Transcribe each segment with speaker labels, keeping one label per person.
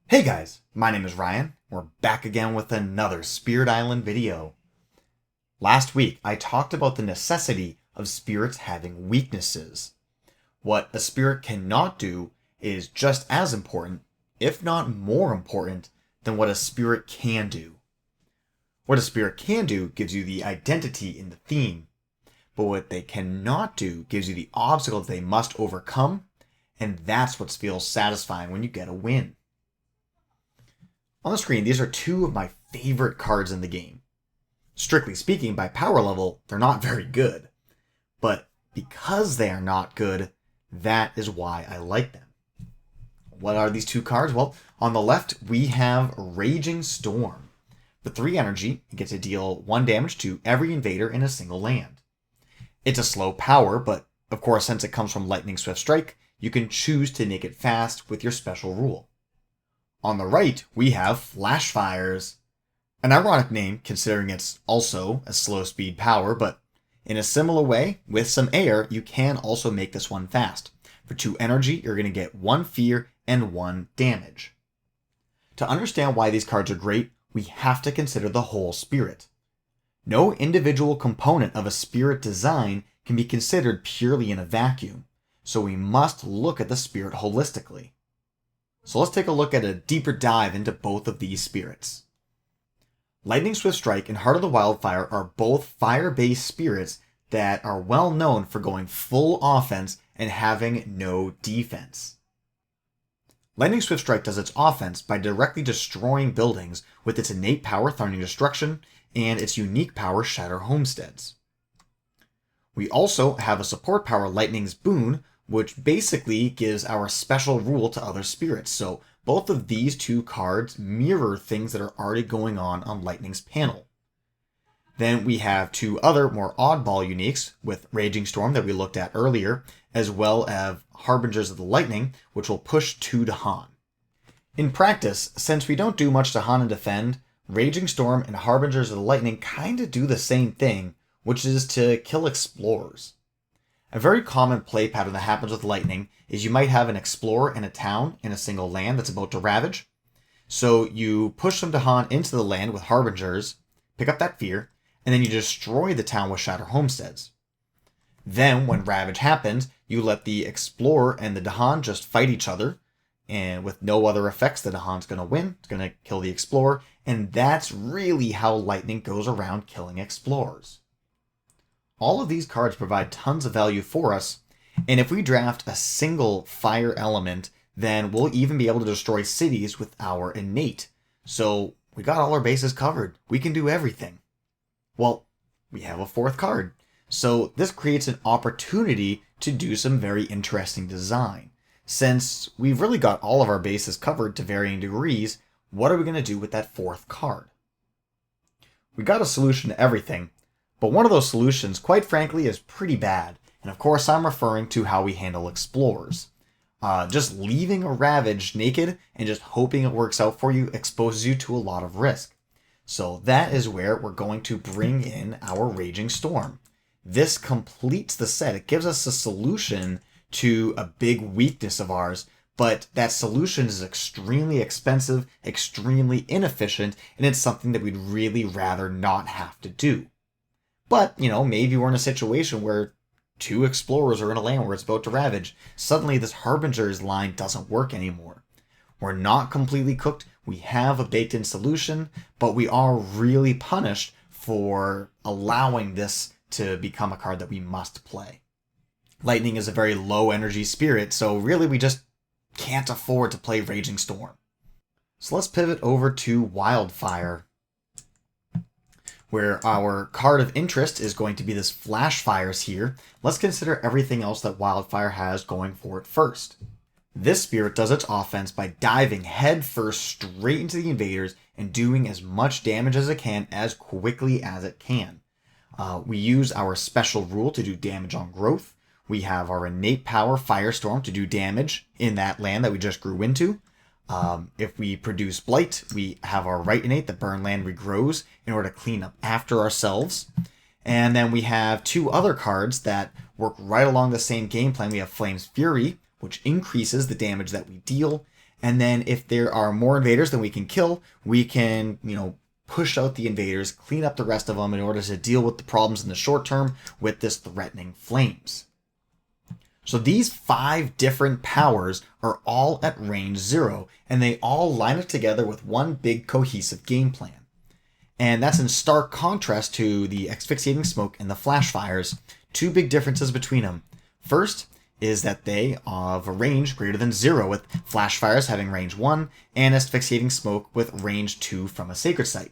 Speaker 1: Hey guys, my name is Ryan. We're back again with another Spirit Island video. Last week, I talked about the necessity of spirits having weaknesses. What a spirit cannot do is just as important, if not more important, than what a spirit can do. What a spirit can do gives you the identity in the theme, but what they cannot do gives you the obstacles they must overcome, and that's what feels satisfying when you get a win. On the screen, these are two of my favorite cards in the game. Strictly speaking, by power level, they're not very good. But because they are not good, that is why I like them. What are these two cards? Well, on the left, we have Raging Storm. For 3 energy, you get to deal 1 damage to every invader in a single land. It's a slow power, but of course, since it comes from Lightning Swift Strike, you can choose to make it fast with your special rule. On the right, we have Flash Fires. An ironic name, considering it's also a slow speed power, but in a similar way, with some air, you can also make this one fast. For 2 energy, you're going to get 1 fear and 1 damage. To understand why these cards are great, we have to consider the whole spirit. No individual component of a spirit design can be considered purely in a vacuum, so we must look at the spirit holistically. So let's take a look at a deeper dive into both of these spirits. Lightning Swift Strike and Heart of the Wildfire are both fire-based spirits that are well known for going full offense and having no defense. Lightning Swift Strike does its offense by directly destroying buildings with its innate power Thorny Destruction and its unique power Shatter Homesteads. We also have a support power Lightning's Boon, which basically gives our special rule to other spirits. So both of these two cards mirror things that are already going on Lightning's panel. Then we have 2 other more oddball uniques with Raging Storm that we looked at earlier, as well as Harbingers of the Lightning, which will push 2 Dahan. In practice, since we don't do much Dahan and defend, Raging Storm and Harbingers of the Lightning kind of do the same thing, which is to kill explorers. A very common play pattern that happens with Lightning is you might have an explorer in a town in a single land that's about to ravage. So you push some Dahan into the land with Harbingers, pick up that fear, and then you destroy the town with Shatter Homesteads. Then, when ravage happens, you let the explorer and the Dahan just fight each other, and with no other effects, the Dahan's going to win, it's going to kill the explorer, and that's really how Lightning goes around killing explorers. All of these cards provide tons of value for us, and if we draft a single fire element, then we'll even be able to destroy cities with our innate. So we got all our bases covered. We can do everything. Well, we have a 4th card. So this creates an opportunity to do some very interesting design. Since we've really got all of our bases covered to varying degrees, what are we going to do with that 4th card? We got a solution to everything. But one of those solutions, quite frankly, is pretty bad. And of course, I'm referring to how we handle explorers. Just leaving a ravage naked and just hoping it works out for you exposes you to a lot of risk. So that is where we're going to bring in our Raging Storm. This completes the set. It gives us a solution to a big weakness of ours, but that solution is extremely expensive, extremely inefficient, and it's something that we'd really rather not have to do. But, maybe we're in a situation where 2 explorers are in a land where it's about to ravage. Suddenly, this Harbinger's line doesn't work anymore. We're not completely cooked. We have a baked-in solution, but we are really punished for allowing this to become a card that we must play. Lightning is a very low-energy spirit, so really we just can't afford to play Raging Storm. So let's pivot over to Wildfire, where our card of interest is going to be this Flash Fires here. Let's consider everything else that Wildfire has going for it first. This spirit does its offense by diving headfirst straight into the invaders and doing as much damage as it can as quickly as it can. We use our special rule to do damage on growth. We have our innate power Firestorm to do damage in that land that we just grew into. If we produce Blight, we have our right innate, the burn land regrows, in order to clean up after ourselves. And then we have 2 other cards that work right along the same game plan. We have Flame's Fury, which increases the damage that we deal, And then if there are more invaders than we can kill, we can, push out the invaders, clean up the rest of them in order to deal with the problems in the short term with this threatening flames. So these 5 different powers are all at range 0, and they all line up together with one big cohesive game plan. And that's in stark contrast to the asphyxiating smoke and the flash fires. 2 big differences between them. First is that they have a range greater than 0, with flash fires having range 1 and asphyxiating smoke with range 2 from a sacred site.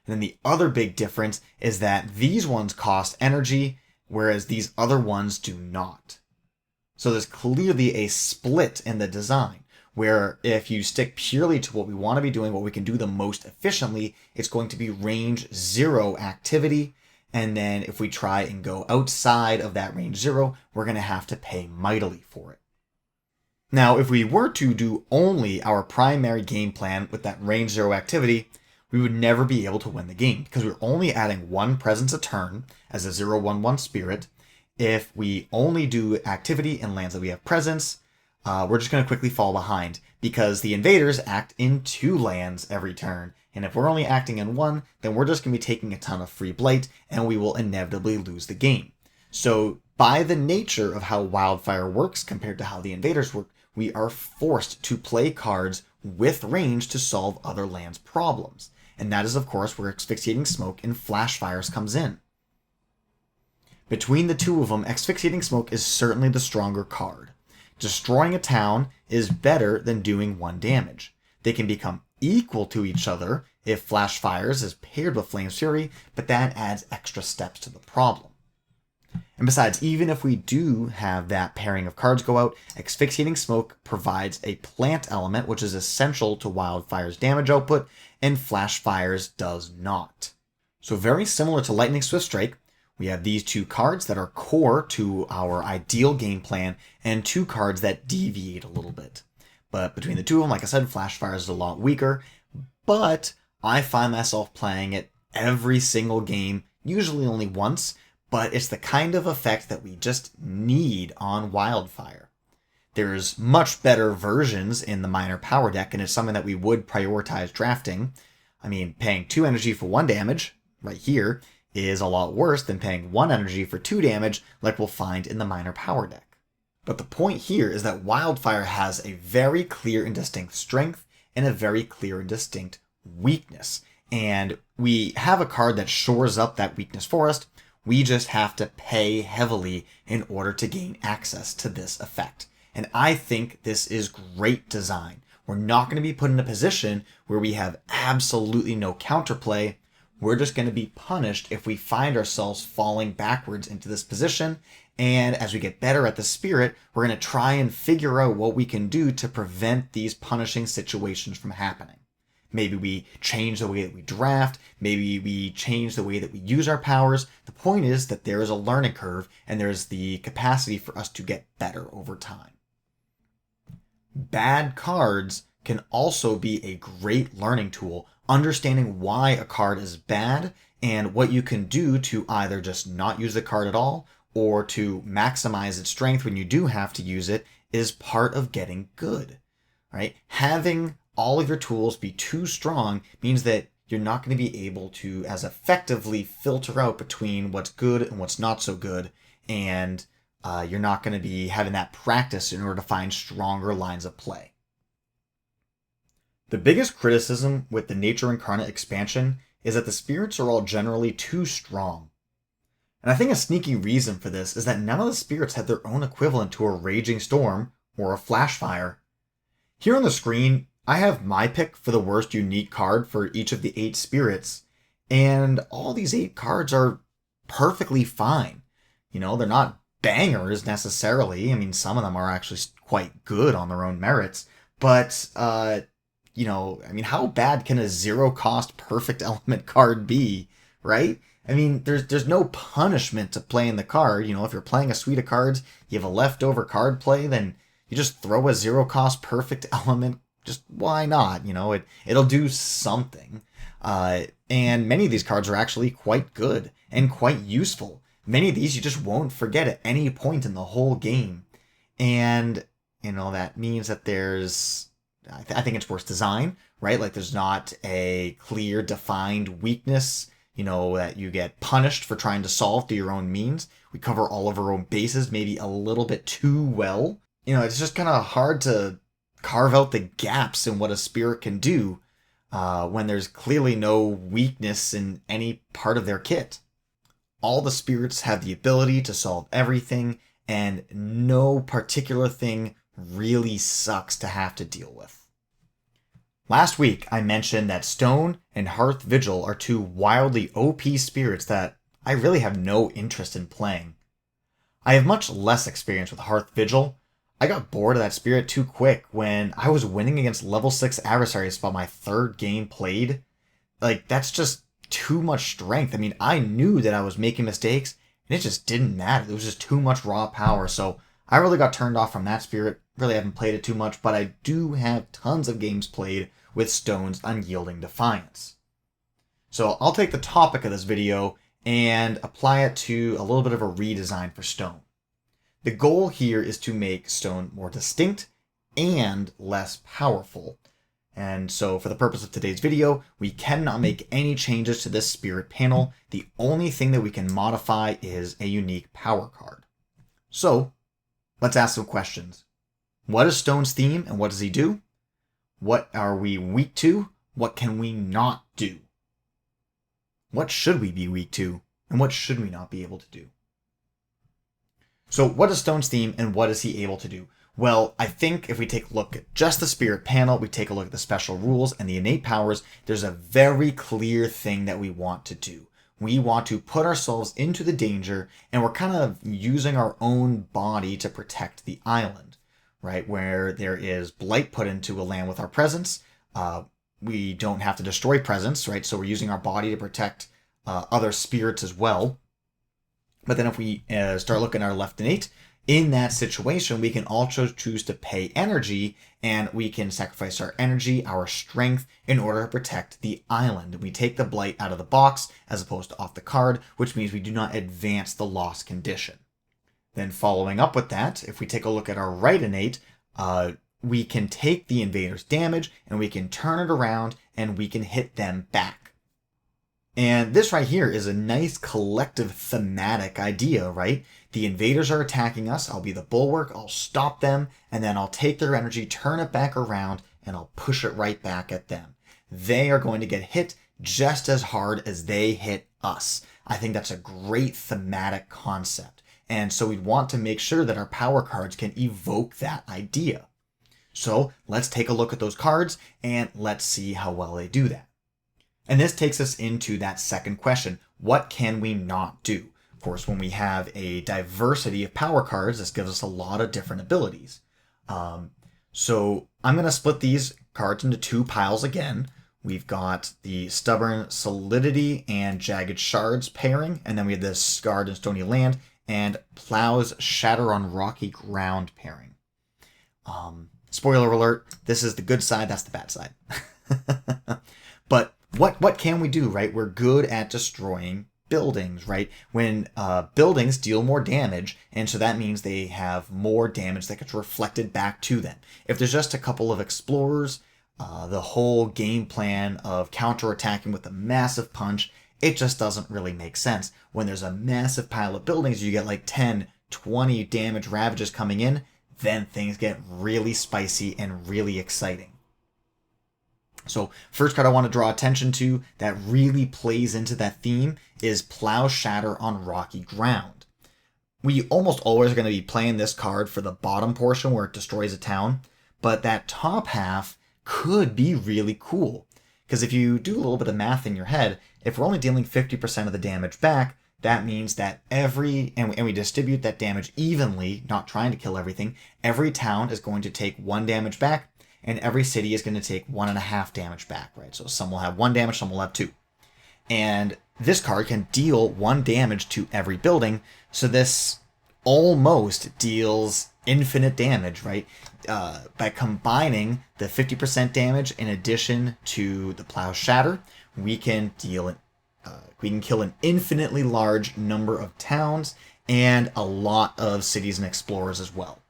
Speaker 1: And then the other big difference is that these ones cost energy, whereas these other ones do not. So there's clearly a split in the design, where if you stick purely to what we want to be doing, what we can do the most efficiently, it's going to be range 0 activity. And then if we try and go outside of that range 0, we're going to have to pay mightily for it. Now, if we were to do only our primary game plan with that range 0 activity, we would never be able to win the game, because we're only adding 1 presence a turn as a 0/1/1 spirit. If we only do activity in lands that we have presence, we're just going to quickly fall behind, because the invaders act in 2 lands every turn. And if we're only acting in 1, then we're just going to be taking a ton of free blight, and we will inevitably lose the game. So by the nature of how wildfire works compared to how the invaders work, we are forced to play cards with range to solve other lands' problems. And that is, of course, where asphyxiating smoke and flash fires comes in. Between the 2 of them, asphyxiating smoke is certainly the stronger card. Destroying a town is better than doing 1 damage. They can become equal to each other if flash fires is paired with flame's fury, but that adds extra steps to the problem. And besides, even if we do have that pairing of cards go out, asphyxiating smoke provides a plant element, which is essential to wildfire's damage output, and flash fires does not. So very similar to lightning swift strike, we have these 2 cards that are core to our ideal game plan, and 2 cards that deviate a little bit. But between the 2 of them, like I said, flash fires is a lot weaker, but I find myself playing it every single game, usually only once, but it's the kind of effect that we just need on wildfire. There's much better versions in the minor power deck, and it's something that we would prioritize drafting. I mean, paying 2 energy for 1 damage, right here, is a lot worse than paying 1 energy for 2 damage, like we'll find in the minor power deck. But the point here is that wildfire has a very clear and distinct strength and a very clear and distinct weakness. And we have a card that shores up that weakness for us. We just have to pay heavily in order to gain access to this effect. And I think this is great design. We're not going to be put in a position where we have absolutely no counterplay. We're just going to be punished if we find ourselves falling backwards into this position. And as we get better at the spirit, we're going to try and figure out what we can do to prevent these punishing situations from happening. Maybe we change the way that we draft. Maybe we change the way that we use our powers. The point is that there is a learning curve, and there's the capacity for us to get better over time. Bad cards can also be a great learning tool, understanding why a card is bad and what you can do to either just not use the card at all or to maximize its strength when you do have to use it is part of getting good, right? Having all of your tools be too strong means that you're not going to be able to as effectively filter out between what's good and what's not so good, and you're not going to be having that practice in order to find stronger lines of play. The biggest criticism with the Nature Incarnate expansion is that the spirits are all generally too strong. And I think a sneaky reason for this is that none of the spirits have their own equivalent to a Raging Storm or a Flash Fire. Here on the screen, I have my pick for the worst unique card for each of the 8 spirits, and all these 8 cards are perfectly fine. You know, they're not bangers necessarily. I mean, some of them are actually quite good on their own merits, but you know, I mean, how bad can a 0-cost perfect element card be, right? I mean, there's no punishment to playing the card. You know, if you're playing a suite of cards, you have a leftover card play, then you just throw a 0-cost perfect element. Just why not? You know, it'll do something. And many of these cards are actually quite good and quite useful. Many of these you just won't forget at any point in the whole game. And, you know, that means that there's I think it's worse design, right? Like there's not a clear defined weakness, that you get punished for trying to solve through your own means. We cover all of our own bases maybe a little bit too well. It's just kind of hard to carve out the gaps in what a spirit can do when there's clearly no weakness in any part of their kit. All the spirits have the ability to solve everything, and no particular thing really sucks to have to deal with. Last week, I mentioned that Stone and Hearth Vigil are two wildly OP spirits that I really have no interest in playing. I have much less experience with Hearth Vigil. I got bored of that spirit too quick when I was winning against level 6 adversaries by my third game played. That's just too much strength. I mean, I knew that I was making mistakes, and it just didn't matter. It was just too much raw power, so I really got turned off from that spirit. Really haven't played it too much, but I do have tons of games played with Stone's Unyielding Defiance. So I'll take the topic of this video and apply it to a little bit of a redesign for Stone. The goal here is to make Stone more distinct and less powerful. And so for the purpose of today's video, we cannot make any changes to this spirit panel. The only thing that we can modify is a unique power card. So let's ask some questions. What is Stone's theme and what does he do? What are we weak to? What can we not do? What should we be weak to? And what should we not be able to do? So what is Stone's theme and what is he able to do? Well, I think if we take a look at just the spirit panel, we take a look at the special rules and the innate powers, there's a very clear thing that we want to do. We want to put ourselves into the danger, and we're kind of using our own body to protect the island, right? Where there is blight put into a land with our presence, we don't have to destroy presence, right? So we're using our body to protect other spirits as well. But then if we start looking at our left innate, in that situation, we can also choose to pay energy, and we can sacrifice our energy, our strength, in order to protect the island. We take the blight out of the box as opposed to off the card, which means we do not advance the loss condition. Then following up with that, if we take a look at our right innate, we can take the invader's damage, and we can turn it around, and we can hit them back. And this right here is a nice collective thematic idea, right? The invaders are attacking us, I'll be the bulwark, I'll stop them, and then I'll take their energy, turn it back around, and I'll push it right back at them. They are going to get hit just as hard as they hit us. I think that's a great thematic concept. And so we'd want to make sure that our power cards can evoke that idea. So let's take a look at those cards, and let's see how well they do that. And this takes us into that second question. What can we not do? Of course, when we have a diversity of power cards, this gives us a lot of different abilities. So I'm going to split these cards into two piles again. We've got the Stubborn Solidity and Jagged Shards pairing, and then we have the Scarred and Stony Land and Plow's Shatter on Rocky Ground pairing. Spoiler alert, this is the good side, that's the bad side. But what can we do, right? We're good at destroying buildings, right? When buildings deal more damage, and so that means they have more damage that gets reflected back to them. If there's just a couple of explorers, the whole game plan of counterattacking with a massive punch, it just doesn't really make sense. When there's a massive pile of buildings, you get like 10, 20 damage ravages coming in, then things get really spicy and really exciting. So first card I want to draw attention to that really plays into that theme is Plow Shatter on Rocky Ground. We almost always are going to be playing this card for the bottom portion where it destroys a town, but that top half could be really cool. Because if you do a little bit of math in your head, if we're only dealing 50% of the damage back, that means that and we distribute that damage evenly, not trying to kill everything, every town is going to take 1 damage back, and every city is going to take 1.5 damage back, right? So some will have 1 damage, some will have 2. And this card can deal 1 damage to every building, so this almost deals infinite damage, right? By combining the 50% damage in addition to the Plow Shatter, we can kill an infinitely large number of towns and a lot of cities and explorers as well.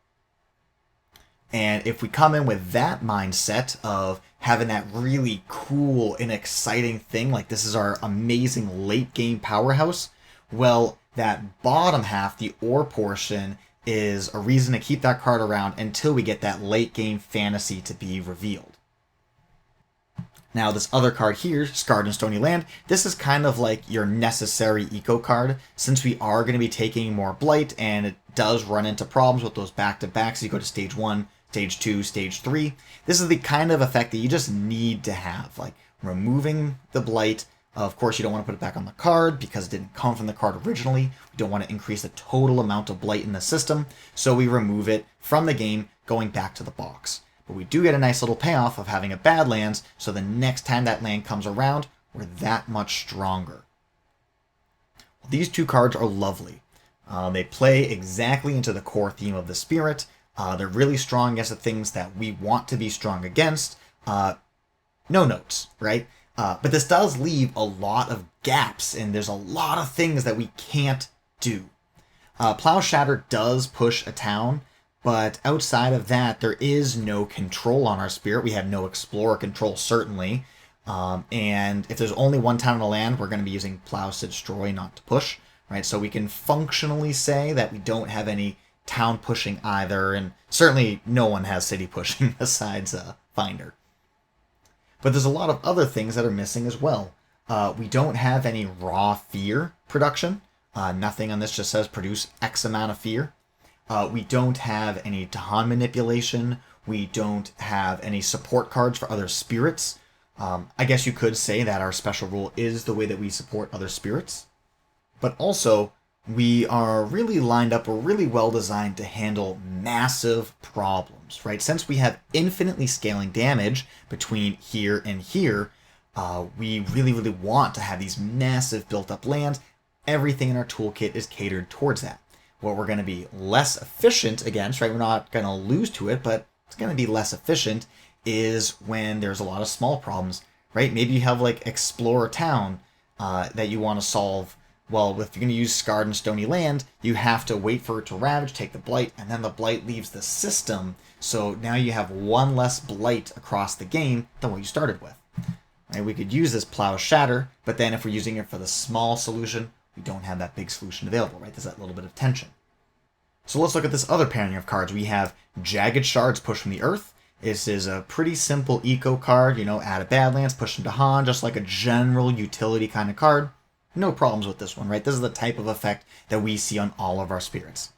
Speaker 1: And if we come in with that mindset of having that really cool and exciting thing, like this is our amazing late game powerhouse, well, that bottom half, the ore portion, is a reason to keep that card around until we get that late game fantasy to be revealed. Now, this other card here, Scarred and Stony Land, this is kind of like your necessary eco card, since we are going to be taking more Blight, and it does run into problems with those back-to-backs. You go to Stage 1, Stage 2, Stage 3. This is the kind of effect that you just need to have, like removing the Blight. Of course, you don't want to put it back on the card because it didn't come from the card originally. We don't want to increase the total amount of Blight in the system, so we remove it from the game, going back to the box. But we do get a nice little payoff of having a Badlands, so the next time that land comes around, we're that much stronger. Well, these two cards are lovely. They play exactly into the core theme of the Spirit. They're really strong against the things that we want to be strong against. No notes, right? But this does leave a lot of gaps, and there's a lot of things that we can't do. Plow Shatter does push a town, but outside of that, there is no control on our Spirit. We have no Explorer control, certainly. And if there's only one town on the land, we're going to be using Plows to destroy, not to push, right? So we can functionally say that we don't have any town pushing either, and certainly no one has city pushing besides Finder. But there's a lot of other things that are missing as well. We don't have any raw fear production. Nothing on this just says produce X amount of fear. We don't have any Dahan manipulation. We don't have any support cards for other spirits. I guess you could say that our special rule is the way that we support other spirits. But also, we are really lined up, we're really well designed to handle massive problems, right? Since we have infinitely scaling damage between here and here, we really, really want to have these massive built up lands. Everything in our toolkit is catered towards that. What we're going to be less efficient against, right? We're not going to lose to it, but it's going to be less efficient is when there's a lot of small problems, right? Maybe you have like Explorer Town that you want to solve. Well, if you're going to use Scarred and Stony Land, you have to wait for it to Ravage, take the Blight, and then the Blight leaves the system. So now you have one less Blight across the game than what you started with. Right? We could use this Plow Shatter, but then if we're using it for the small solution, we don't have that big solution available, right? There's that little bit of tension. So let's look at this other pairing of cards. We have Jagged Shards, push from the earth. This is a pretty simple eco card, add a Badlands, push them to Han, just like a general utility kind of card. No problems with this one, right? This is the type of effect that we see on all of our spirits.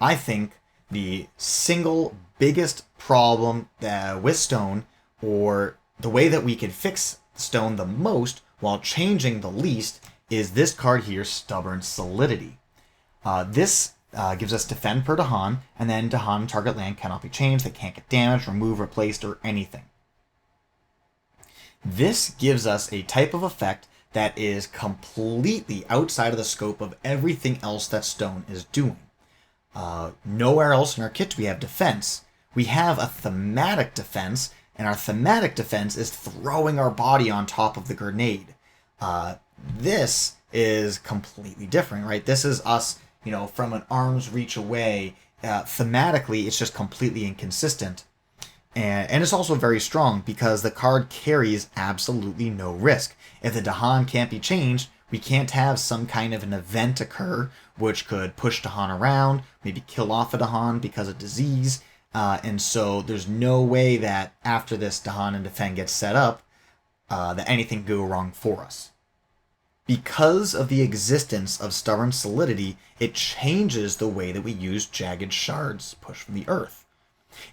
Speaker 1: I think the single biggest problem with stone, or the way that we can fix stone the most while changing the least, is this card here, Stubborn Solidity. This gives us defend per Dahan, and then Dahan target land cannot be changed. They can't get damaged, removed, replaced, or anything. This gives us a type of effect that is completely outside of the scope of everything else that stone is doing. Nowhere else in our kit do we have defense. We have a thematic defense, and our thematic defense is throwing our body on top of the grenade. This is completely different, right? This is us, from an arm's reach away. Thematically, it's just completely inconsistent. And it's also very strong because the card carries absolutely no risk. If the Dahan can't be changed, we can't have some kind of an event occur which could push Dahan around, maybe kill off a Dahan because of disease. And so there's no way that after this Dahan and Defend gets set up, that anything could go wrong for us. Because of the existence of Stubborn Solidity, it changes the way that we use Jagged Shards, push from the earth.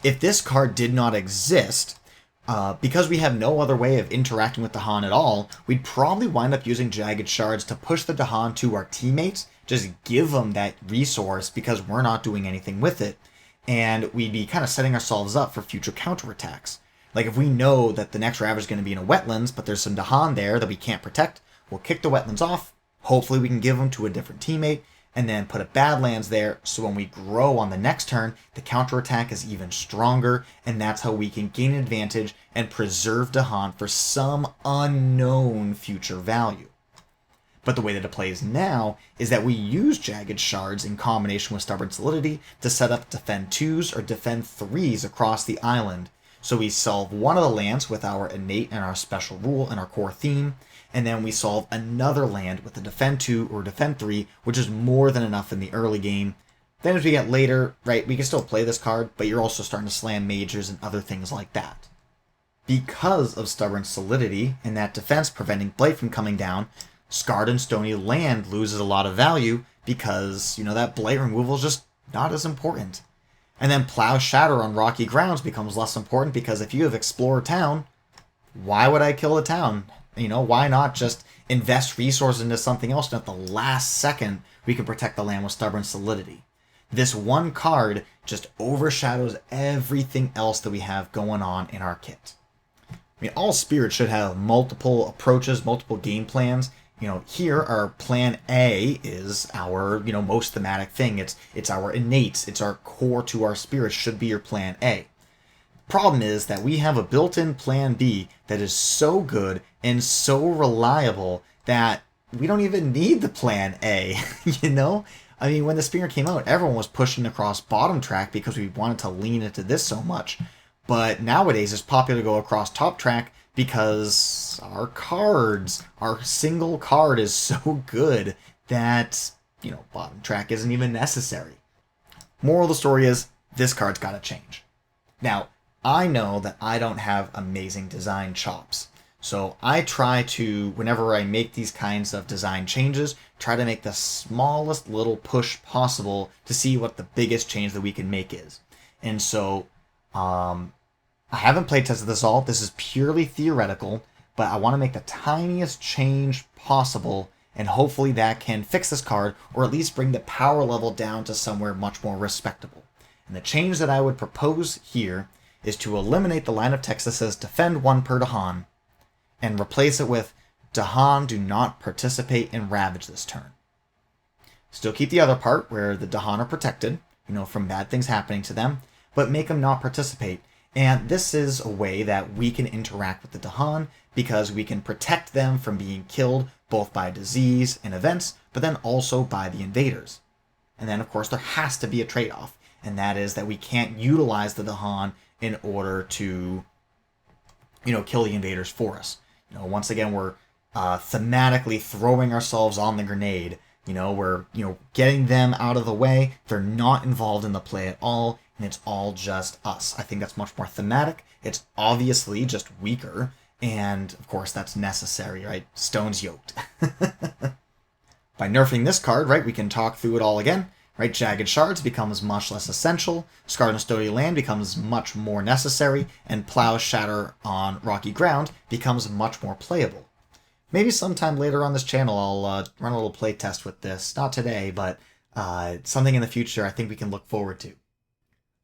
Speaker 1: If this card did not exist, because we have no other way of interacting with Dahan at all, we'd probably wind up using Jagged Shards to push the Dahan to our teammates, just give them that resource because we're not doing anything with it, and we'd be kind of setting ourselves up for future counterattacks. Like if we know that the next Ravage is going to be in a wetlands, but there's some Dahan there that we can't protect, we'll kick the wetlands off, hopefully we can give them to a different teammate, and then put a Badlands there, so when we grow on the next turn, the counterattack is even stronger, and that's how we can gain an advantage and preserve Dahan for some unknown future value. But the way that it plays now is that we use Jagged Shards in combination with Stubborn Solidity to set up Defend 2s or Defend 3s across the island. So we solve one of the lands with our innate and our special rule and our core theme, and then we solve another land with a Defend 2 or Defend 3, which is more than enough in the early game. Then as we get later, right, we can still play this card, but you're also starting to slam majors and other things like that. Because of Stubborn Solidity and that defense preventing Blight from coming down, Scarred and Stony Land loses a lot of value because, that Blight removal is just not as important. And then Plow Shatter on Rocky Grounds becomes less important because if you have Explore Town, why would I kill the town? Why not just invest resources into something else, and at the last second we can protect the land with Stubborn Solidity. This one card just overshadows everything else that we have going on in our kit. All spirits should have multiple approaches, multiple game plans. Here our plan A is our, most thematic thing. It's our innates. It's our core to our spirits should be your plan A. Problem is that we have a built-in plan B that is so good and so reliable that we don't even need the plan A, when the Spirit came out, everyone was pushing across bottom track because we wanted to lean into this so much. But nowadays it's popular to go across top track because our single card is so good that, bottom track isn't even necessary. Moral of the story is, this card's got to change. Now, I know that I don't have amazing design chops. So I try to, whenever I make these kinds of design changes, try to make the smallest little push possible to see what the biggest change that we can make is. And so, I haven't playtested this all. This is purely theoretical, but I want to make the tiniest change possible, and hopefully that can fix this card, or at least bring the power level down to somewhere much more respectable. And the change that I would propose here is to eliminate the line of text that says Defend 1 per Dahan, and replace it with Dahan do not participate in Ravage this turn. Still keep the other part where the Dahan are protected, from bad things happening to them, but make them not participate. And this is a way that we can interact with the Dahan because we can protect them from being killed both by disease and events, but then also by the invaders. And then, of course, there has to be a trade-off, and that is that we can't utilize the Dahan in order to, kill the invaders for us. Once again, we're thematically throwing ourselves on the grenade. We're, getting them out of the way. They're not involved in the play at all, and it's all just us. I think that's much more thematic. It's obviously just weaker, and of course that's necessary, right? Stone's yoked. By nerfing this card, right, we can talk through it all again. Right, Jagged Shards becomes much less essential, Scarred and Stony Land becomes much more necessary, and Plow Shatter on Rocky Ground becomes much more playable. Maybe sometime later on this channel I'll run a little playtest with this. Not today, but something in the future I think we can look forward to.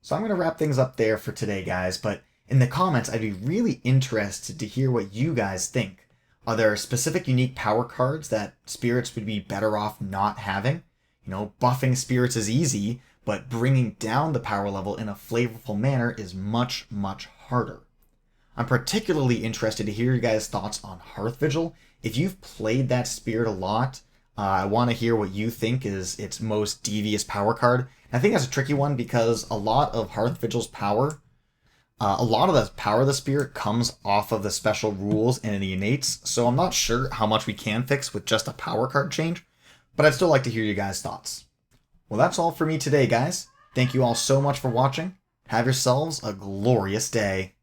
Speaker 1: So I'm going to wrap things up there for today, guys, but in the comments I'd be really interested to hear what you guys think. Are there specific unique power cards that spirits would be better off not having? Buffing spirits is easy, but bringing down the power level in a flavorful manner is much, much harder. I'm particularly interested to hear your guys' thoughts on Hearth Vigil. If you've played that spirit a lot, I want to hear what you think is its most devious power card. And I think that's a tricky one because a lot of Hearth Vigil's power, a lot of the power of the spirit comes off of the special rules and the innates, so I'm not sure how much we can fix with just a power card change. But I'd still like to hear you guys' thoughts. Well, that's all for me today, guys. Thank you all so much for watching. Have yourselves a glorious day.